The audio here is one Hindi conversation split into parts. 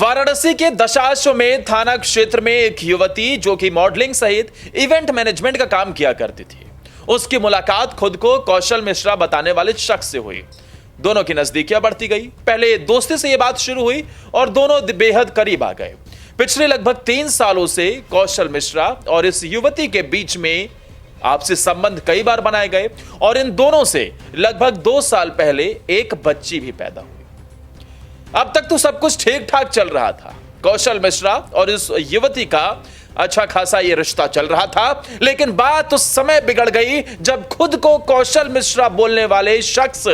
वाराणसी के दशाश्वमेध थाना क्षेत्र में एक युवती जो कि मॉडलिंग सहित इवेंट मैनेजमेंट का काम किया करती थी, उसकी मुलाकात खुद को कौशल मिश्रा बताने वाले शख्स से हुई। दोनों की नजदीकियां बढ़ती गई। पहले दोस्ती से यह बात शुरू हुई और दोनों बेहद करीब आ गए। पिछले लगभग 3 सालों से कौशल मिश्रा और इस युवती के बीच में आपसी संबंध कई बार बनाए गए और इन दोनों से लगभग 2 साल पहले एक बच्ची भी पैदा हुई। अब तक तो सब कुछ ठीक ठाक चल रहा था। कौशल मिश्रा और इस युवती का अच्छा खासा ये रिश्ता चल रहा था, लेकिन बात उस समय बिगड़ गई जब खुद को कौशल मिश्रा बोलने वाले शख्स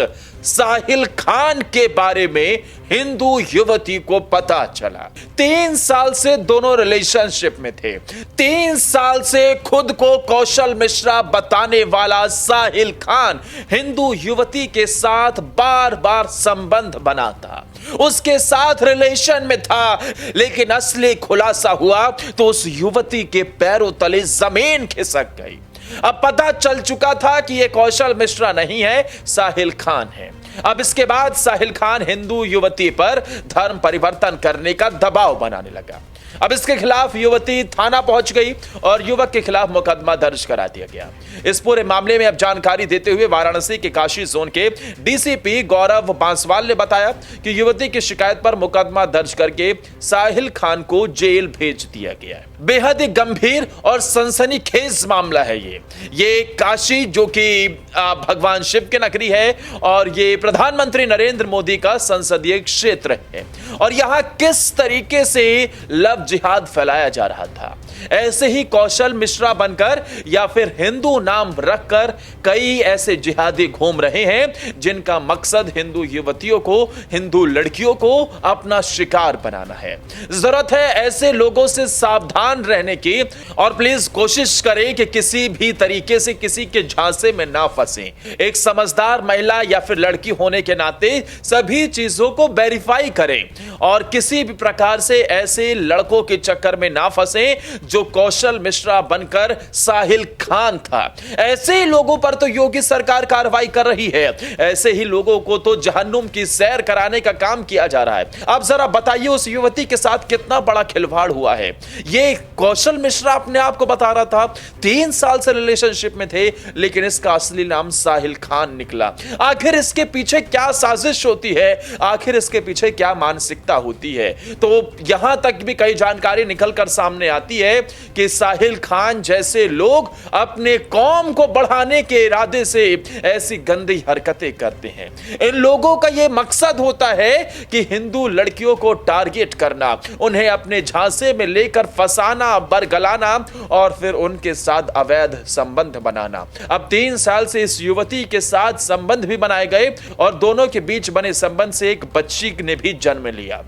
साहिल खान के बारे में हिंदू युवती को पता चला। 3 साल से दोनों रिलेशनशिप में थे। 3 साल से खुद को कौशल मिश्रा बताने वाला साहिल खान हिंदू युवती के साथ बार बार संबंध बनाता, उसके साथ रिलेशन में था, लेकिन असली खुलासा हुआ तो उस युवती के पैरों तले जमीन खिसक गई। अब पता चल चुका था कि यह कौशल मिश्रा नहीं है, साहिल खान है। अब इसके बाद साहिल खान हिंदू युवती पर धर्म परिवर्तन करने का दबाव बनाने लगा। अब इसके खिलाफ युवती थाना पहुंच गई और युवक के खिलाफ मुकदमा दर्ज करा दिया गया। इस पूरे मामले में अब जानकारी देते हुए वाराणसी के काशी जोन के डीसीपी गौरव बांसवाल ने बताया कि युवती की शिकायत पर मुकदमा दर्ज करके साहिल खान को जेल भेज दिया गया है। बेहद ही गंभीर और सनसनीखेज मामला है ये काशी जो कि भगवान शिव की नगरी है और ये प्रधानमंत्री नरेंद्र मोदी का संसदीय क्षेत्र है और यहां किस तरीके से लव जिहाद फैलाया जा रहा था। ऐसे ही कौशल मिश्रा बनकर या फिर हिंदू नाम रखकर कई ऐसे जिहादी घूम रहे हैं जिनका मकसद हिंदू युवतियों को, हिंदू लड़कियों को अपना शिकार बनाना है। जरूरत है ऐसे लोगों से सावधान रहने की और प्लीज कोशिश करें कि किसी भी तरीके से किसी के झांसे में ना फंसे। एक समझदार महिला या फिर लड़की होने के नाते सभी चीजों को वेरीफाई करें और किसी भी प्रकार से ऐसे लड़कों के चक्कर में ना फंसे जो कौशल मिश्रा बनकर साहिल खान था। ऐसे ही लोगों पर तो योगी सरकार कार्रवाई कर रही है। ऐसे ही लोगों को तो जहन्नुम की सैर कराने का काम किया जा रहा है। आप जरा बताइए उस युवती के साथ कितना बड़ा खिलवाड़ हुआ है। ये कौशल मिश्रा अपने आप को बता रहा था 3 साल से रिलेशनशिप में थे, लेकिन इसका असली नाम साहिल खान निकला। आखिर इसके पीछे क्या साजिश होती है, आखिर इसके पीछे क्या मानसिकता होती है। तो यहां तक भी कई जानकारी निकलकर सामने आती है कि साहिल खान जैसे लोग अपने कौम को बढ़ाने के इरादे से ऐसी गंदी हरकतें करते हैं। इन लोगों का यह मकसद होता है कि हिंदू लड़कियों को टारगेट करना, उन्हें अपने झांसे में लेकर फंसाना, बरगलाना और फिर उनके साथ अवैध संबंध बनाना। अब 3 साल से इस युवती के साथ संबंध भी बनाए गए और दोनों के बीच बने संबंध से एक बच्ची ने भी जन्म लिया।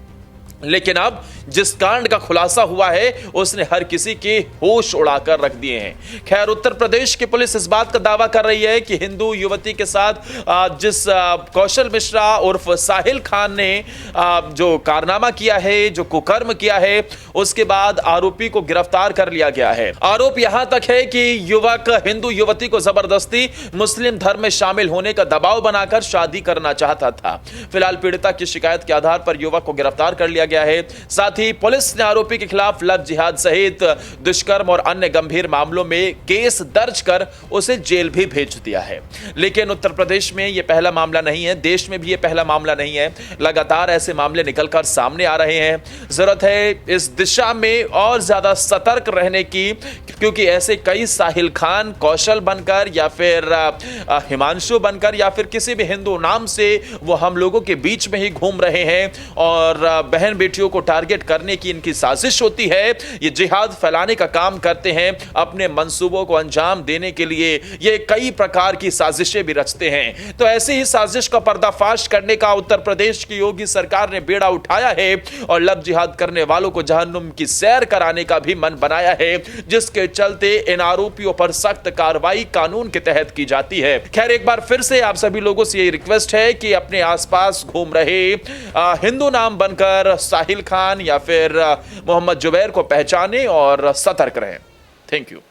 लेकिन अब जिस कांड का खुलासा हुआ है उसने हर किसी के होश उड़ाकर रख दिए हैं। खैर, उत्तर प्रदेश की पुलिस इस बात का दावा कर रही है कि हिंदू युवती के साथ जिस कौशल मिश्रा उर्फ साहिल खान ने जो कारनामा किया है, जो कुकर्म किया है, उसके बाद आरोपी को गिरफ्तार कर लिया गया है। आरोप यहां तक है कि युवक हिंदू युवती को जबरदस्ती मुस्लिम धर्म में शामिल होने का दबाव बनाकर शादी करना चाहता था। फिलहाल पीड़िता की शिकायत के आधार पर युवक को गिरफ्तार कर लिया गया है। साथ ही पुलिस ने आरोपी के खिलाफ लव जिहाद सहित दुष्कर्म और अन्य गंभीर मामलों में केस दर्ज कर उसे जेल भी भेज दिया है। लेकिन उत्तर प्रदेश में यह पहला मामला नहीं है, देश में भी यह पहला मामला नहीं है। लगातार ऐसे मामले निकलकर सामने आ रहे हैं। जरूरत है इस दिशा में और ज्यादा सतर्क रहने की, क्योंकि ऐसे कई साहिल खान कौशल बनकर या फिर हिमांशु बनकर या फिर किसी भी हिंदू नाम से वो हम लोगों के बीच में ही घूम रहे हैं और बहन बेटियों को टारगेट करने की इनकी साजिश होती है। ये जिहाद फैलाने का काम करते हैं। अपने मंसूबों को अंजाम देने के लिए ये कई प्रकार की साजिशें भी रचते हैं। तो ऐसी ही साजिश का पर्दाफाश करने का उत्तर प्रदेश की योगी सरकार ने बेड़ा उठाया है और लव जिहाद करने वालों को जहन्नुम की सैर कराने का भी मन बनाया है, जिसके चलते इन आरोपियों पर सख्त कार्रवाई कानून के तहत की जाती है। खैर, एक बार फिर से आप सभी लोगों से यही रिक्वेस्ट है कि अपने आसपास घूम रहे हिंदू नाम बनकर साहिल खान या फिर मोहम्मद जुबैर को पहचाने और सतर्क रहें। Thank you.